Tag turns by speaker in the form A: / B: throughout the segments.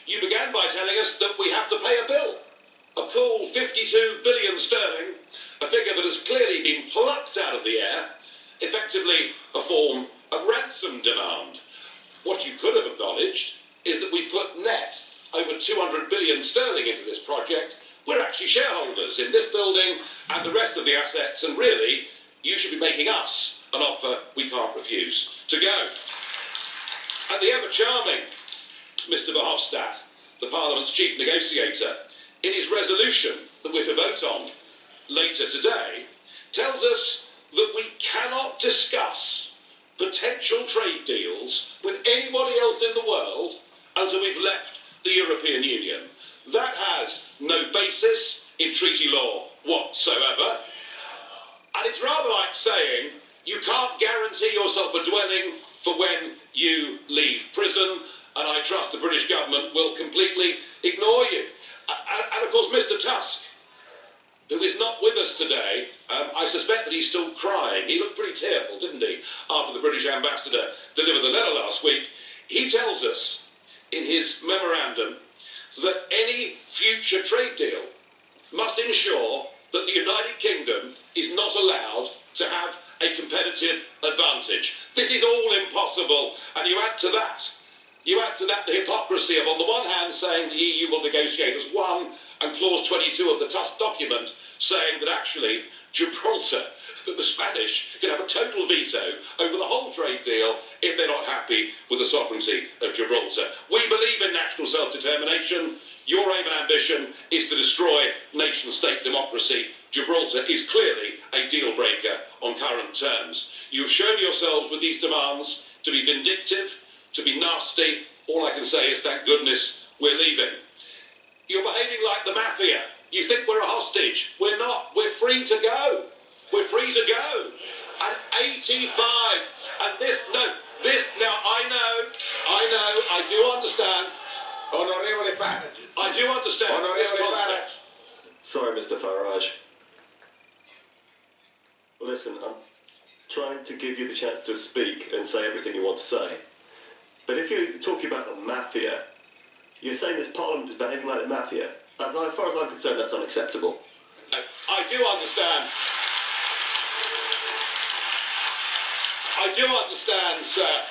A: You began by telling us that we have to pay a bill, a cool 52 billion sterling, a figure that has clearly been plucked out of the air, effectively a form of ransom demand. What you could have acknowledged is that we put net over 200 billion sterling into this project. We're actually shareholders in this building and the rest of the assets, and really, you should be making us an offer we can't refuse to go. And the ever-charming Mr Verhofstadt, the Parliament's chief negotiator, in his resolution that we're to vote on later today, tells us that we cannot discuss potential trade deals with anybody else in the world until we've left the European Union. That has no basis in treaty law whatsoever. And it's rather like saying you can't guarantee yourself a dwelling for when you leave prison, and I trust the British government will completely ignore you. And of course, Mr Tusk, who is not with us today, I suspect that he's still crying. He looked pretty tearful, didn't he, after the British ambassador delivered the letter last week. He tells us in his memorandum that any future trade deal must ensure that the United Kingdom is not allowed to have a competitive advantage. This is all impossible, and you add to that the hypocrisy of, on the one hand, saying the EU will negotiate as one, and clause 22 of the Tusk document saying that actually Gibraltar, that the Spanish can have a total veto over the whole trade deal if they're not happy with the sovereignty of Gibraltar. We believe in national self-determination. Your aim and ambition is to destroy nation-state democracy. Gibraltar is clearly a deal-breaker on current terms. You've shown yourselves with these demands to be vindictive, to be nasty. All I can say is thank goodness we're leaving. You're behaving like the MAFIA. You think we're a hostage. We're not. We're free to go. We're free to go. And 85. And this, now I do understand.
B: Honorable Farage.
A: I do understand.
B: Honorable Farage.
C: Sorry, Mr Farage. Well, listen, I'm trying to give you the chance to speak and say everything you want to say. But if you're talking about the MAFIA, you're saying this Parliament is behaving like the MAFIA. As far as I'm concerned, that's unacceptable.
A: I do understand. I do understand, sir,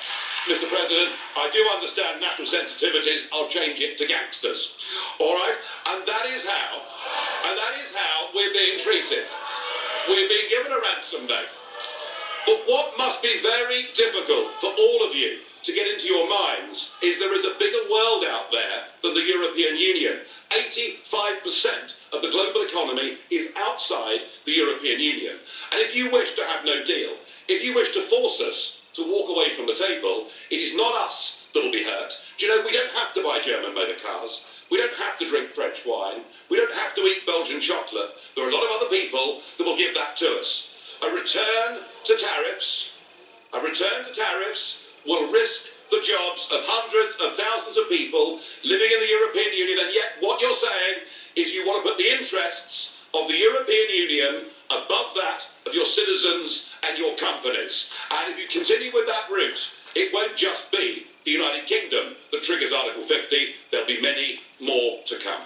A: Mr President. I do understand national sensitivities. I'll change it to gangsters. All right? And that is how we're being treated. We're being given a ransom note. But what must be very difficult for all of you to get into your minds is there is a bigger world out there than the European Union. 85% of the global economy is outside the European Union. And if you wish to have no deal, if you wish to force us to walk away from the table, it is not us that will be hurt. Do you know, we don't have to buy German motor cars. We don't have to drink French wine. We don't have to eat Belgian chocolate. There are a lot of other people that will give that to us. A return to tariffs will risk the jobs of hundreds of thousands of people living in the European Union, and yet what you're saying is you want to put the interests of the European Union above that of your citizens and your companies. And if you continue with that route, it won't just be the United Kingdom that triggers Article 50, there'll be many more to come.